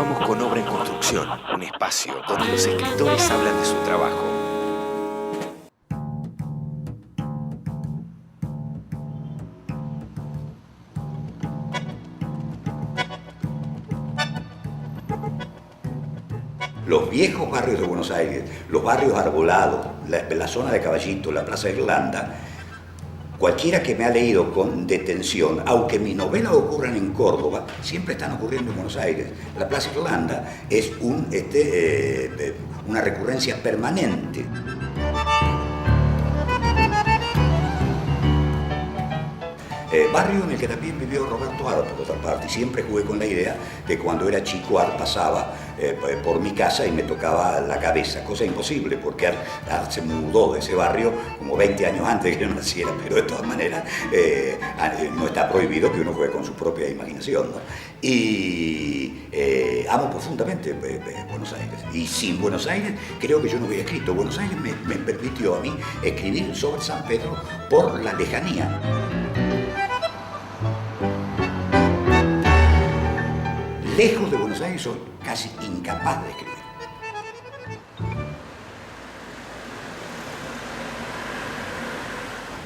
Continuamos con Obra en Construcción, un espacio donde los escritores hablan de su trabajo. Los viejos barrios de Buenos Aires, los barrios arbolados, la zona de Caballito, la Plaza Irlanda, cualquiera que me ha leído con detención, aunque mis novelas ocurran en Córdoba, siempre están ocurriendo en Buenos Aires. La Plaza Irlanda es una recurrencia permanente. Barrio en el que también vivió Roberto Ar, por otra parte, y siempre jugué con la idea de cuando era chico Ar pasaba por mi casa y me tocaba la cabeza, cosa imposible, porque Ar se mudó de ese barrio como 20 años antes de que yo naciera, pero de todas maneras no está prohibido que uno juegue con su propia imaginación, ¿no? Y amo profundamente Buenos Aires, y sin Buenos Aires creo que yo no hubiera escrito. Buenos Aires me permitió a mí escribir sobre San Pedro por la lejanía. Lejos de Buenos Aires soy casi incapaz de escribir.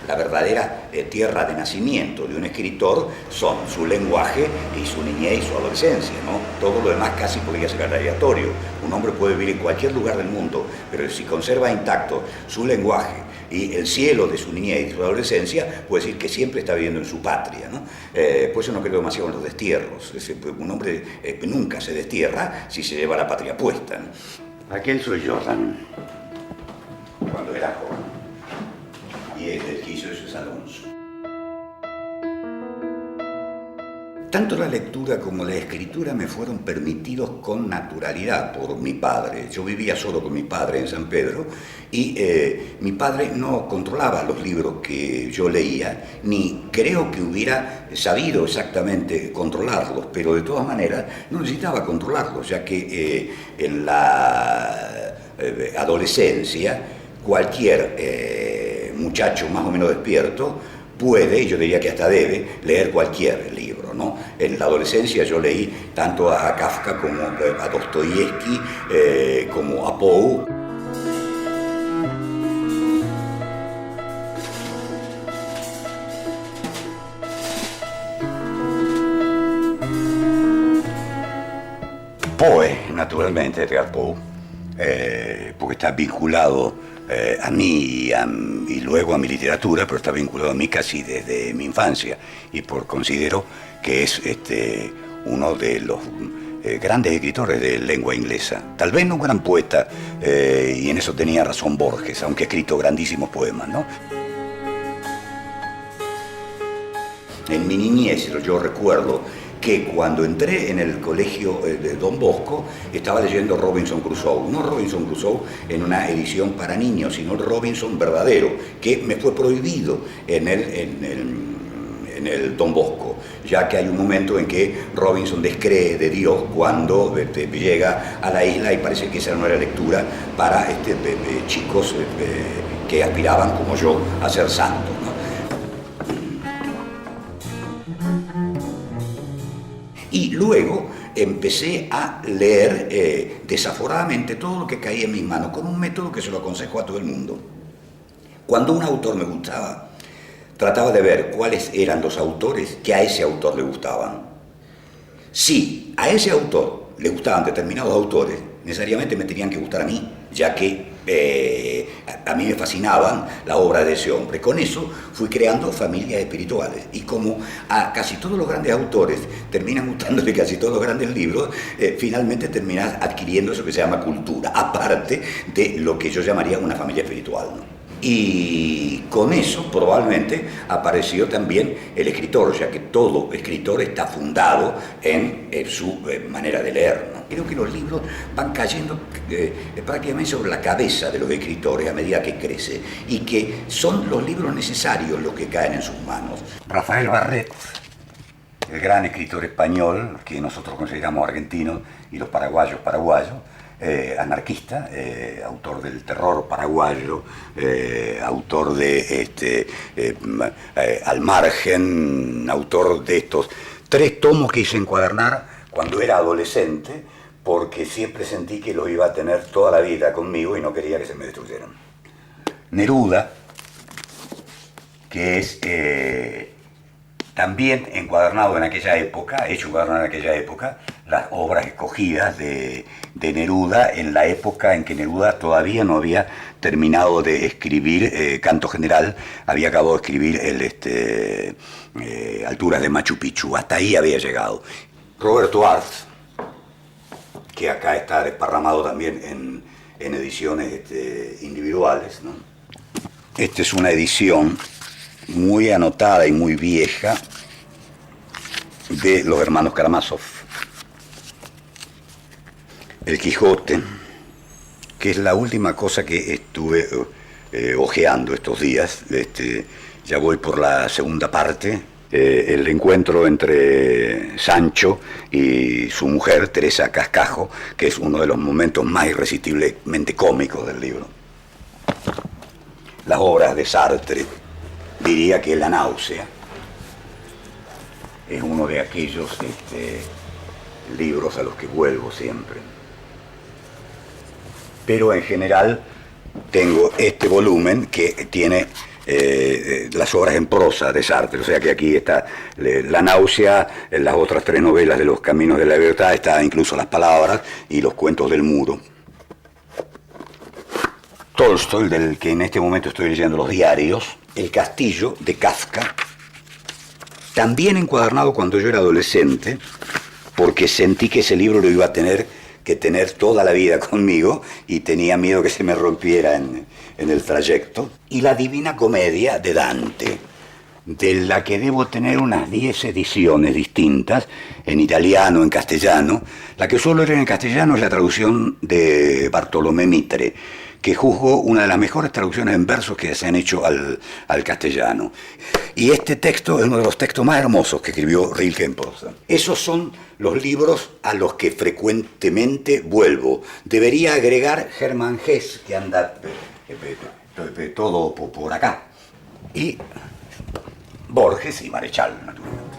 La verdadera tierra de nacimiento de un escritor son su lenguaje y su niñez y su adolescencia, ¿no? Todo lo demás casi podría ser aleatorio. Un hombre puede vivir en cualquier lugar del mundo, pero si conserva intacto su lenguaje y el cielo de su niñez y su adolescencia, puede decir que siempre está viviendo en su patria, ¿no? Por eso no creo demasiado en los destierros. Un hombre nunca se destierra si se lleva la patria puesta, ¿no? Aquel soy yo también, cuando era joven. Y es el que hizo ese Alonso. Tanto la lectura como la escritura me fueron permitidos con naturalidad por mi padre. Yo vivía solo con mi padre en San Pedro y mi padre no controlaba los libros que yo leía, ni creo que hubiera sabido exactamente controlarlos, pero de todas maneras no necesitaba controlarlos, ya que en la adolescencia cualquier muchacho más o menos despierto puede, y yo diría que hasta debe, leer cualquier libro, ¿no? En la adolescencia yo leí tanto a Kafka como a Dostoyevsky, como a Poe. Poe, naturalmente, Edgar Poe, porque está vinculado a mí y luego a mi literatura, pero está vinculado a mí casi desde mi infancia, y considero que es uno de los grandes escritores de lengua inglesa. Tal vez no un gran poeta, y en eso tenía razón Borges, aunque ha escrito grandísimos poemas, ¿no? En mi niñez yo recuerdo que cuando entré en el colegio de Don Bosco estaba leyendo Robinson Crusoe, no Robinson Crusoe en una edición para niños, sino el Robinson verdadero, que me fue prohibido en el Don Bosco, ya que hay un momento en que Robinson descree de Dios cuando llega a la isla y parece que esa no era lectura para chicos que aspiraban como yo a ser santos, ¿no? Y luego empecé a leer desaforadamente todo lo que caía en mis manos, con un método que se lo aconsejo a todo el mundo. Cuando un autor me gustaba, trataba de ver cuáles eran los autores que a ese autor le gustaban. Si a ese autor le gustaban determinados autores, necesariamente me tenían que gustar a mí, ya que a mí me fascinaban la obra de ese hombre. Con eso fui creando familias espirituales, y como a casi todos los grandes autores terminan gustándole casi todos los grandes libros, finalmente terminas adquiriendo eso que se llama cultura, aparte de lo que yo llamaría una familia espiritual, ¿no? Y con eso probablemente apareció también el escritor, ya que todo escritor está fundado en su manera de leer, ¿no? Creo que los libros van cayendo prácticamente sobre la cabeza de los escritores a medida que crece, y que son los libros necesarios los que caen en sus manos. Rafael Barret, el gran escritor español que nosotros consideramos argentino y los paraguayos, anarquista, autor del terror paraguayo, autor de Al margen, autor de estos 3 tomos que hice encuadernar cuando era adolescente, porque siempre sentí que los iba a tener toda la vida conmigo y no quería que se me destruyeran. Neruda, que es también encuadernado en aquella época, hecho encuadernado en aquella época, las obras escogidas de Neruda en la época en que Neruda todavía no había terminado de escribir Canto General, había acabado de escribir Alturas de Machu Picchu, hasta ahí había llegado. Roberto Arlt, que acá está desparramado también en ediciones individuales, ¿no? Esta es una edición muy anotada y muy vieja de los hermanos Karamazov. El Quijote, que es la última cosa que estuve hojeando estos días. Ya voy por la segunda parte. El encuentro entre Sancho y su mujer, Teresa Cascajo, que es uno de los momentos más irresistiblemente cómicos del libro. Las obras de Sartre, diría que La náusea es uno de aquellos libros a los que vuelvo siempre. Pero en general tengo este volumen que tiene las obras en prosa de Sartre, o sea que aquí está La náusea, las otras 3 novelas de Los caminos de la libertad, está incluso Las palabras y Los cuentos del muro. Tolstoy, del que en este momento estoy leyendo los diarios, El castillo de Kafka, también encuadernado cuando yo era adolescente, porque sentí que ese libro lo iba a tener que tener toda la vida conmigo y tenía miedo que se me rompiera en el trayecto. Y La Divina Comedia de Dante, de la que debo tener unas 10 ediciones distintas, en italiano, en castellano. La que suelo leer en castellano es la traducción de Bartolomé Mitre, que juzgo una de las mejores traducciones en versos que se han hecho al castellano. Y este texto es uno de los textos más hermosos que escribió Rilke en prosa. Esos son los libros a los que frecuentemente vuelvo. Debería agregar Hermann Hesse, que anda todo por acá, y Borges y Marechal, naturalmente.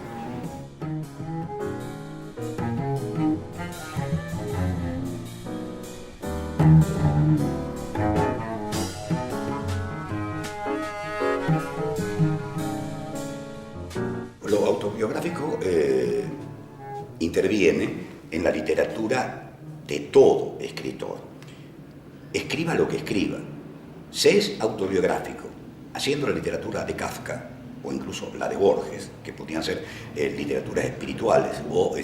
Lo autobiográfico interviene en la literatura de todo escritor. Escriba lo que escriba. Se es autobiográfico, haciendo la literatura de Kafka, o incluso la de Borges, que podían ser literaturas espirituales o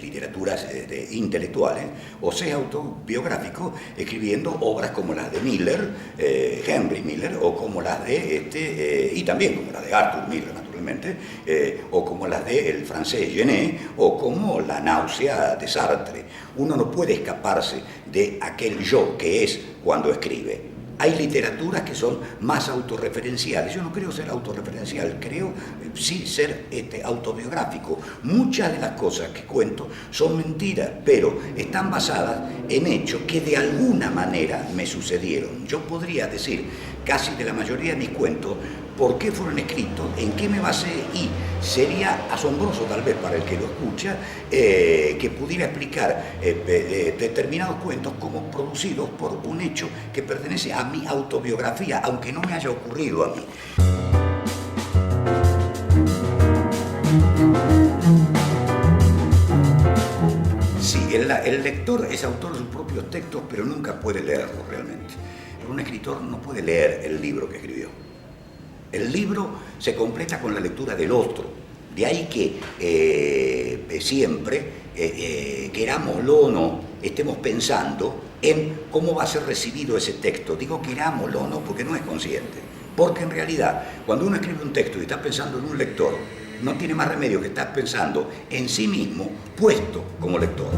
literaturas intelectuales, o sea autobiográfico escribiendo obras como las de Miller, Henry Miller, o como las de, y también como las de Arthur Miller, naturalmente, o como las del francés Genet, o como La náusea de Sartre. Uno no puede escaparse de aquel yo que es cuando escribe. Hay literaturas que son más autorreferenciales. Yo no creo ser autorreferencial, creo sí ser autobiográfico. Muchas de las cosas que cuento son mentiras, pero están basadas en hechos que de alguna manera me sucedieron. Yo podría decir casi de la mayoría de mis cuentos por qué fueron escritos, en qué me basé, y sería asombroso tal vez para el que lo escucha que pudiera explicar determinados cuentos como producidos por un hecho que pertenece a mi autobiografía, aunque no me haya ocurrido a mí. Sí, el lector es autor de sus propios textos, pero nunca puede leerlos realmente. Un escritor no puede leer el libro que escribió. El libro se completa con la lectura del otro. De ahí que siempre, querámoslo o no, estemos pensando en cómo va a ser recibido ese texto. Digo querámoslo o no porque no es consciente. Porque en realidad, cuando uno escribe un texto y está pensando en un lector, no tiene más remedio que estar pensando en sí mismo puesto como lector.